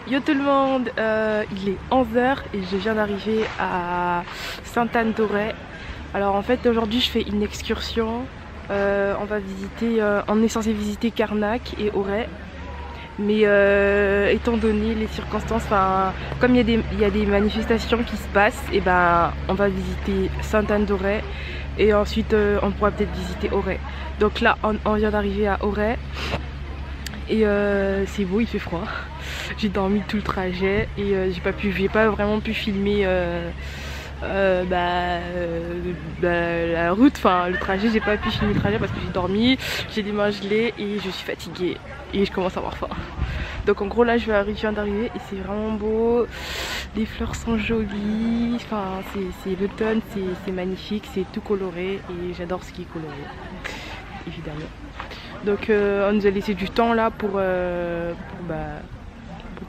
Yo tout le monde, il est 11h et je viens d'arriver à Sainte-Anne-d'Auray. Alors en fait aujourd'hui je fais une excursion, on va visiter, on est censé visiter Carnac et Auray. Mais étant donné les circonstances, comme il y a des manifestations qui se passent, et ben on va visiter Sainte-Anne-d'Auray et ensuite on pourra peut-être visiter Auray. Donc là on vient d'arriver à Auray et c'est beau, il fait froid. J'ai dormi tout le trajet et j'ai pas vraiment pu filmer la route, le trajet. J'ai pas pu filmer le trajet parce que j'ai dormi, j'ai les mains gelées et je suis fatiguée et je commence à avoir faim. Donc en gros là je viens d'arriver et c'est vraiment beau, les fleurs sont jolies, c'est l'automne, c'est magnifique, c'est tout coloré et j'adore ce qui est coloré, évidemment. Donc on nous a laissé du temps là pour que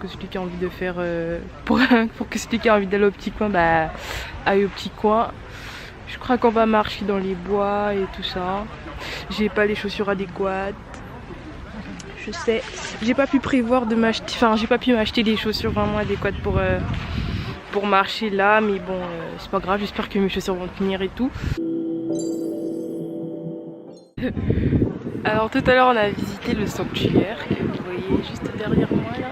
celui qui a envie de faire pour que celui qui a envie d'aller au petit coin aille au petit coin. Je crois qu'on va marcher dans les bois et tout ça. J'ai pas les chaussures adéquates. Je sais, j'ai pas pu prévoir de m'acheter, j'ai pas pu m'acheter des chaussures vraiment adéquates pour marcher là, mais bon c'est pas grave, j'espère que mes chaussures vont tenir et tout. Alors tout à l'heure on a visité le sanctuaire que vous voyez juste derrière moi là.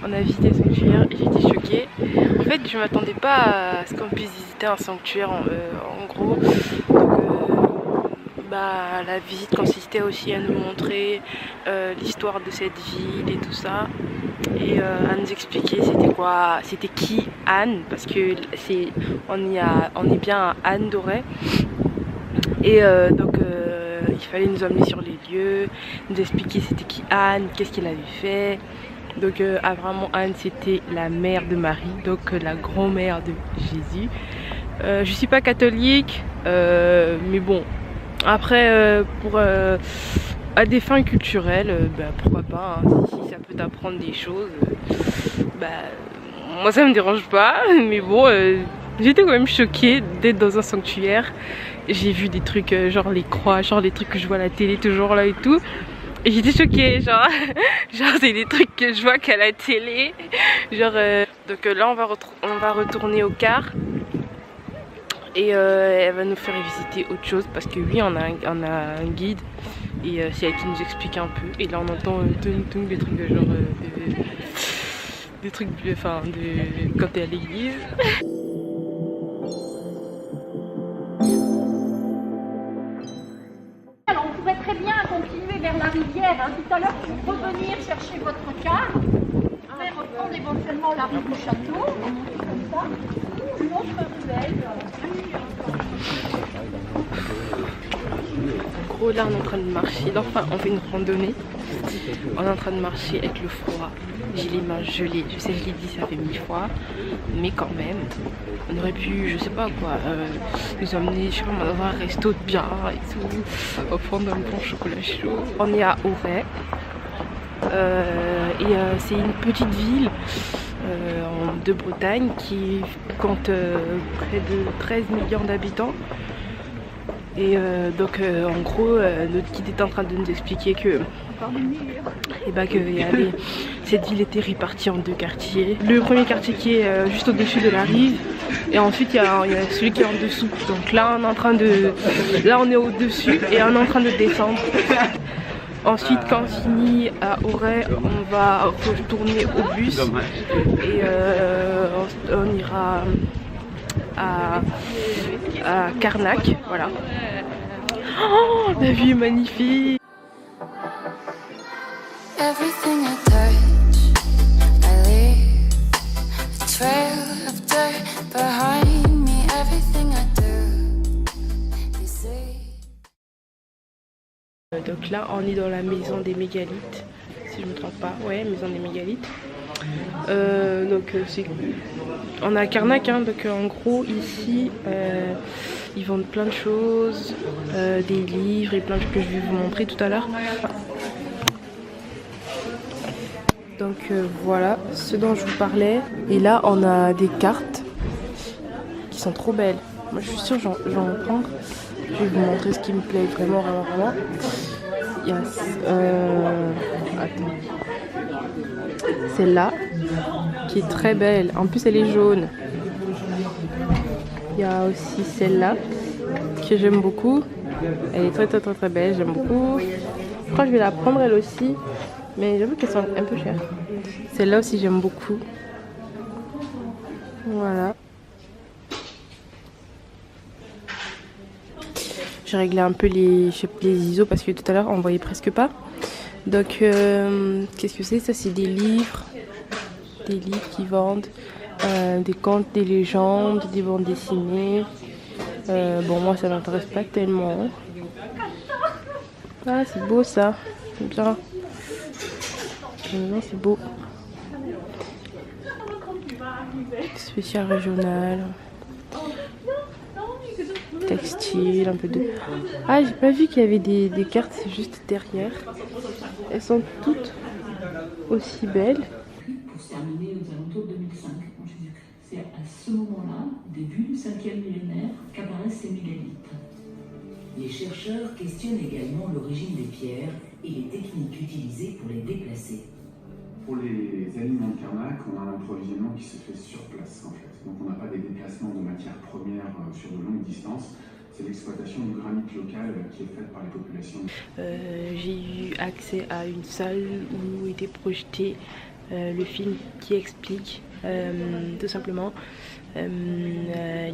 On a visité le sanctuaire et j'étais choquée. En fait je m'attendais pas à ce qu'on puisse visiter un sanctuaire en gros. Donc, la visite consistait aussi à nous montrer l'histoire de cette ville et tout ça. Et à nous expliquer c'était qui Anne, parce que on est bien à Anne-d'Auray. Et donc il fallait nous emmener sur les lieux, nous expliquer c'était qui Anne, qu'est-ce qu'elle avait fait. Donc vraiment Anne c'était la mère de Marie, donc la grand-mère de Jésus. Je suis pas catholique, mais bon, après à des fins culturelles, pourquoi pas, hein, si ça peut t'apprendre des choses, moi ça me dérange pas, mais bon, j'étais quand même choquée d'être dans un sanctuaire. J'ai vu des trucs genre les croix, genre les trucs que je vois à la télé toujours là et tout. Et j'étais choquée, genre c'est des trucs que je vois qu'à la télé. Donc là on va retourner au car. Et elle va nous faire visiter autre chose parce que oui on a un guide. Et c'est elle qui nous explique un peu. Et là on entend des trucs de genre des trucs quand t'es à l'église. Alors on pourrait très bien continuer vers la rivière, hein. Tout à l'heure pour revenir chercher votre car, vous pouvez reprendre éventuellement la rue du château, comme ça, ou une autre ruelle. En gros là on est en train de marcher, enfin on fait une randonnée, on est en train de marcher avec le froid, j'ai les mains gelées, je sais je l'ai dit ça fait 1000 fois, mais quand même, on aurait pu, je sais pas quoi, nous emmener dans un resto bien et tout, prendre un bon chocolat chaud. On est à Auray, et c'est une petite ville de Bretagne qui compte près de 13 millions d'habitants. Et donc en gros notre guide est en train de nous expliquer que cette ville était répartie en deux quartiers. Le premier quartier qui est juste au-dessus de la rive et ensuite il y a celui qui est en dessous. Donc là on est au-dessus et on est en train de descendre. Ensuite quand on finit à Auray on va retourner au bus et on ira à Carnac, voilà. Oh, la vue est magnifique. Everything I touch, I leave a trail of dirt behind me. Everything I do, you see. Donc là, on est dans la maison des mégalithes, si je me trompe pas. Ouais, maison des mégalithes. On est à Carnac, hein, donc en gros ici ils vendent plein de choses, des livres et plein de choses que je vais vous montrer tout à l'heure. Donc voilà ce dont je vous parlais. Et là on a des cartes qui sont trop belles. Moi je suis sûre j'en vais en prendre. Je vais vous montrer ce qui me plaît vraiment. Il y a attends. Celle-là qui est très belle. En plus elle est jaune. Il y a aussi celle-là que j'aime beaucoup. Elle est très belle, j'aime beaucoup. Je crois que je vais la prendre elle aussi. Mais j'avoue qu'elles sont un peu chères. Celle-là aussi j'aime beaucoup. Voilà. J'ai réglé un peu les ISO parce que tout à l'heure on voyait presque pas. Donc qu'est-ce que c'est? Ça c'est des livres. Des livres qui vendent. Des contes, des légendes, des bandes dessinées. Bon moi ça m'intéresse pas tellement. Ah c'est beau ça. C'est bien. Non c'est beau. Spécial régional. Textile, un peu de... Ah j'ai pas vu qu'il y avait des cartes, c'est juste derrière. Elles sont toutes aussi belles. Pour se terminer aux alentours de 2005 en Jésus-Christ. C'est à ce moment-là, début du 5e millénaire, qu'apparaissent ces mégalithes. Les chercheurs questionnent également l'origine des pierres et les techniques utilisées pour les déplacer. Pour les aliments de Karnak, on a un approvisionnement qui se fait sur place en fait. Donc on n'a pas des déplacements de matières premières sur de longues distances. C'est l'exploitation du granit local qui est faite par les populations. J'ai eu accès à une salle où était projeté le film qui explique tout simplement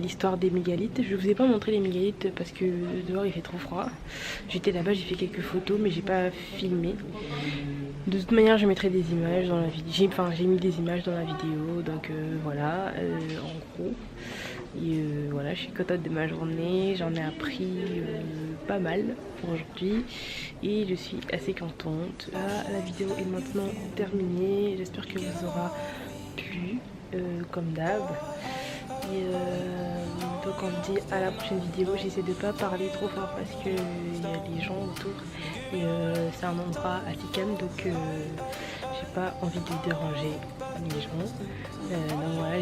l'histoire des mégalithes. Je vous ai pas montré les mégalithes parce que dehors il fait trop froid. J'étais là-bas, j'ai fait quelques photos mais j'ai pas filmé. De toute manière je mettrai des images dans la vidéo. J'ai mis des images dans la vidéo, donc voilà, en gros. Et voilà, je suis contente de ma journée, j'en ai appris pas mal pour aujourd'hui et je suis assez contente. Là, la vidéo est maintenant terminée, j'espère que vous aura plu comme d'hab. Et donc on se dit à la prochaine vidéo. J'essaie de pas parler trop fort parce que il y a des gens autour et c'est un endroit assez calme, donc j'ai pas envie de déranger les gens. Donc voilà,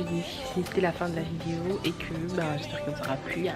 c'était la fin de la vidéo et que j'espère que ça vous aura plu.